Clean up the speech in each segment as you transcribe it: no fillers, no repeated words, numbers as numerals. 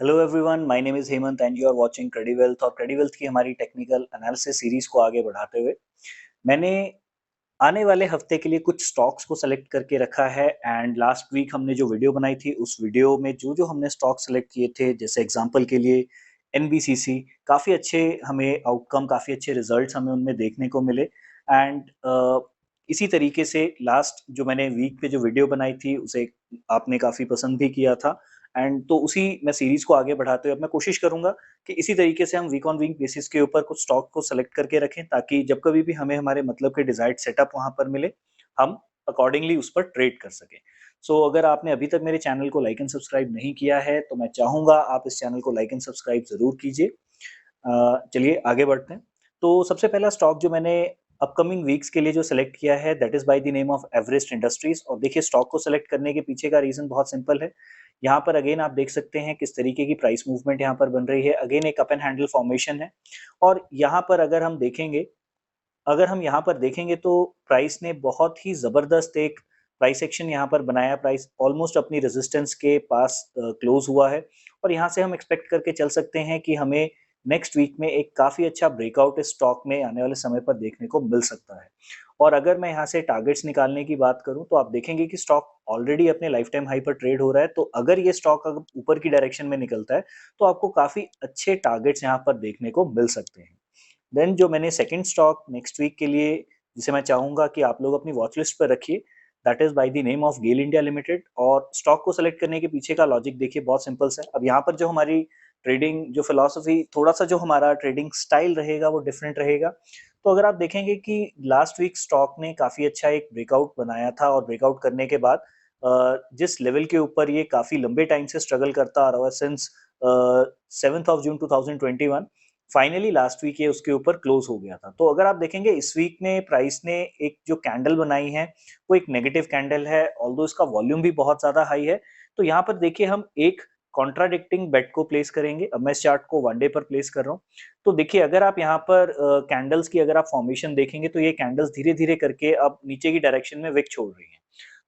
Hello everyone, my name is Hemant and you are watching Crediwealth. और Crediwealth की हमारी technical analysis series को आगे बढ़ाते हुए मैंने आने वाले हफ्ते के लिए कुछ स्टॉक्स को सेलेक्ट करके रखा है। एंड लास्ट वीक हमने जो वीडियो बनाई थी उस वीडियो में जो जो हमने स्टॉक सेलेक्ट किए थे, जैसे एग्जांपल के लिए एनबीसीसी, काफ़ी अच्छे हमें आउटकम, काफ़ी अच्छे रिजल्ट्स हमें उनमें देखने को मिले। एंड इसी तरीके से लास्ट जो मैंने वीक पे जो वीडियो बनाई थी उसे आपने काफ़ी पसंद भी किया था। एंड तो उसी मैं सीरीज को आगे बढ़ाते हुए अब मैं कोशिश करूंगा कि इसी तरीके से हम वीक ऑन वीक बेसिस के ऊपर कुछ स्टॉक को सेलेक्ट करके रखें, ताकि जब कभी भी हमें हमारे मतलब के डिजायर्ड सेटअप वहां पर मिले, हम अकॉर्डिंगली उस पर ट्रेड कर सकें। सो अगर आपने अभी तक मेरे चैनल को लाइक एंड सब्सक्राइब नहीं किया है तो मैं चाहूंगा आप इस चैनल को लाइक एंड सब्सक्राइब जरूर कीजिए। चलिए आगे बढ़ते हैं। तो सबसे पहला स्टॉक जो मैंने अपकमिंग वीक्स के लिए जो सेलेक्ट किया है, that is by the name of Everest industries. और देखिए, स्टॉक को सेलेक्ट करने के पीछे का रीजन बहुत सिंपल है। यहाँ पर अगेन आप देख सकते हैं किस तरीके की प्राइस मूवमेंट यहाँ पर बन रही है। अगेन एक अप एंड हैंडल फॉर्मेशन है। और यहाँ पर अगर हम यहाँ पर देखेंगे तो प्राइस ने बहुत ही जबरदस्त एक प्राइस एक्शन यहाँ पर बनाया। प्राइस ऑलमोस्ट अपनी रेजिस्टेंस के पास क्लोज हुआ है। और यहाँ से हम एक्सपेक्ट करके चल सकते हैं कि हमें नेक्स्ट वीक में एक काफी अच्छा ब्रेकआउट इस स्टॉक में आने वाले समय पर देखने को मिल सकता है। और अगर मैं यहाँ से टारगेट्स निकालने की बात करूं तो आप देखेंगे कि स्टॉक ऑलरेडी अपने लाइफ टाइम हाई पर ट्रेड हो रहा है। तो अगर ये स्टॉक अगर ऊपर की डायरेक्शन में निकलता है तो आपको काफी अच्छे टारगेट्स यहाँ पर देखने को मिल सकते हैं। देन जो मैंने सेकंड स्टॉक नेक्स्ट वीक के लिए जिसे मैं चाहूंगा कि आप लोग अपनी वॉच लिस्ट पर रखिए, that is by the name of GAIL India limited. और स्टॉक को सेलेक्ट करने के पीछे का लॉजिक देखिए, बहुत सिंपल सा है। अब यहाँ पर जो हमारी ट्रेडिंग जो फिलॉसफी, थोड़ा सा जो हमारा ट्रेडिंग स्टाइल रहेगा वो डिफरेंट रहेगा। तो अगर आप देखेंगे कि लास्ट वीक स्टॉक ने काफी अच्छा एक ब्रेकआउट बनाया था, और ब्रेकआउट करने के बाद जिस लेवल के ऊपर ये काफी लंबे टाइम से स्ट्रगल करता आ रहा है सिंस 7 जून 2021, फाइनली लास्ट वीक ये उसके ऊपर क्लोज हो गया था। तो अगर आप देखेंगे इस वीक में प्राइस ने एक जो कैंडल बनाई है वो एक नेगेटिव कैंडल है, ऑल्दो इसका वॉल्यूम भी बहुत ज्यादा हाई है। तो यहाँ पर देखिए हम एक कॉन्ट्राडिक्टिंग बेट को प्लेस करेंगे। अब मैं इस चार्ट को वन डे पर प्लेस कर रहा हूँ। तो देखिए, अगर आप यहाँ पर कैंडल्स की अगर आप फॉर्मेशन देखेंगे तो ये कैंडल्स धीरे धीरे करके अब नीचे की डायरेक्शन में विक छोड़ रही है।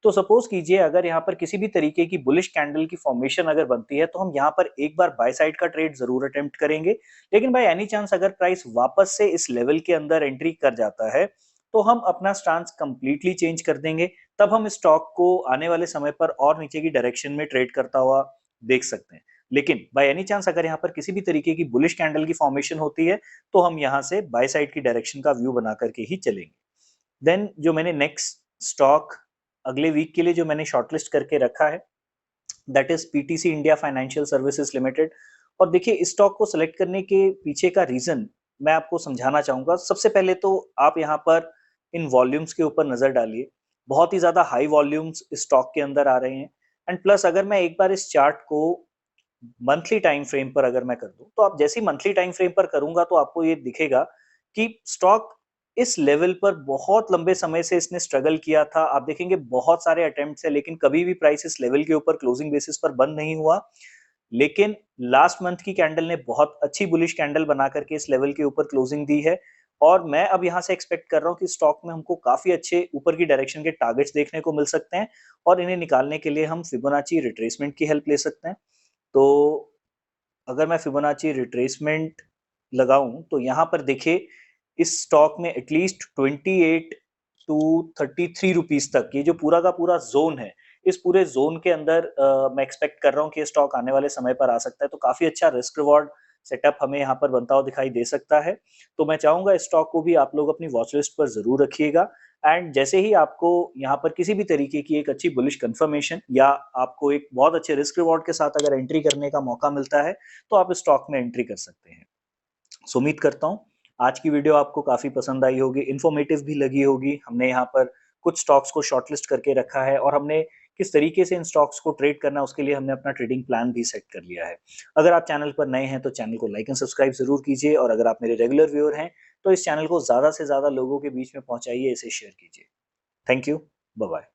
तो सपोज कीजिए अगर यहाँ पर किसी भी तरीके की बुलिश कैंडल की फॉर्मेशन अगर बनती है तो हम यहाँ पर एक बार बाय साइड का ट्रेड जरूर अटेम्प्ट करेंगे। लेकिन बाय एनी चांस अगर प्राइस वापस से इस लेवल के अंदर एंट्री कर जाता है तो हम अपना स्टांस कंप्लीटली चेंज कर देंगे। तब हम स्टॉक को आने वाले समय पर और नीचे की डायरेक्शन में ट्रेड करता हुआ देख सकते हैं। लेकिन बाय एनी चांस अगर यहाँ पर किसी भी तरीके की बुलिश कैंडल की फॉर्मेशन होती है तो हम यहाँ से बाय साइड की डायरेक्शन का व्यू बना करके ही चलेंगे। देन जो मैंने नेक्स्ट स्टॉक अगले वीक के लिए जो मैंने शॉर्टलिस्ट करके रखा है, that is PTC India financial services limited. और देखिए, इस स्टॉक को सेलेक्ट करने के पीछे का रीजन मैं आपको समझाना चाहूंगा। सबसे पहले तो आप यहाँ पर इन वॉल्यूम्स के ऊपर नजर डालिए। बहुत ही ज्यादा हाई वॉल्यूम्स इस स्टॉक के अंदर आ रहे हैं। एंड प्लस अगर मैं एक बार इस चार्ट को मंथली टाइम फ्रेम पर अगर मैं कर दूं तो आप जैसे ही मंथली टाइम फ्रेम पर करूंगा तो आपको ये दिखेगा कि स्टॉक इस लेवल पर बहुत लंबे समय से इसने स्ट्रगल किया था। आप देखेंगे बहुत सारे अटेम्प्ट्स है लेकिन कभी भी प्राइस इस लेवल के ऊपर क्लोजिंग बेसिस पर बंद नहीं हुआ। लेकिन लास्ट मंथ की कैंडल ने बहुत अच्छी बुलिश कैंडल बना करके इस लेवल के ऊपर क्लोजिंग दी है। और मैं अब यहाँ से एक्सपेक्ट कर रहा हूँ कि स्टॉक में हमको काफी अच्छे ऊपर की डायरेक्शन के टारगेट्स देखने को मिल सकते हैं। और इन्हें निकालने के लिए हम फिबोनाची रिट्रेसमेंट की हेल्प ले सकते हैं। तो अगर मैं फिबोनाची रिट्रेसमेंट लगाऊं तो यहाँ पर देखिए, इस स्टॉक में एटलीस्ट 28 टू 33 रुपीज तक ये जो पूरा का पूरा जोन है, इस पूरे जोन के अंदर मैं एक्सपेक्ट कर रहा हूँ कि ये स्टॉक आने वाले समय पर आ सकता है। तो काफी अच्छा रिस्क रिवॉर्ड सेटअप हमें यहाँ पर बनता हुआ दिखाई दे सकता है। तो मैं चाहूंगा इस स्टॉक को भी आप लोग अपनी वॉच लिस्ट पर जरूर रखिएगा। एंड जैसे ही आपको यहाँ पर किसी भी तरीके की एक अच्छी बुलिश कंफर्मेशन या आपको एक बहुत अच्छे रिस्क रिवॉर्ड के साथ अगर एंट्री करने का मौका मिलता है तो आप स्टॉक में एंट्री कर सकते हैं। सो उम्मीद करता हूँ आज की वीडियो आपको काफी पसंद आई होगी, इन्फॉर्मेटिव भी लगी होगी। हमने यहाँ पर कुछ स्टॉक्स को शॉर्टलिस्ट करके रखा है और हमने किस तरीके से इन स्टॉक्स को ट्रेड करना है उसके लिए हमने अपना ट्रेडिंग प्लान भी सेट कर लिया है। अगर आप चैनल पर नए हैं तो चैनल को लाइक एंड सब्सक्राइब जरूर कीजिए, और अगर आप मेरे रेगुलर व्यूअर हैं तो इस चैनल को ज्यादा से ज्यादा लोगों के बीच में पहुंचाइए, इसे शेयर कीजिए। Thank you. Bye bye.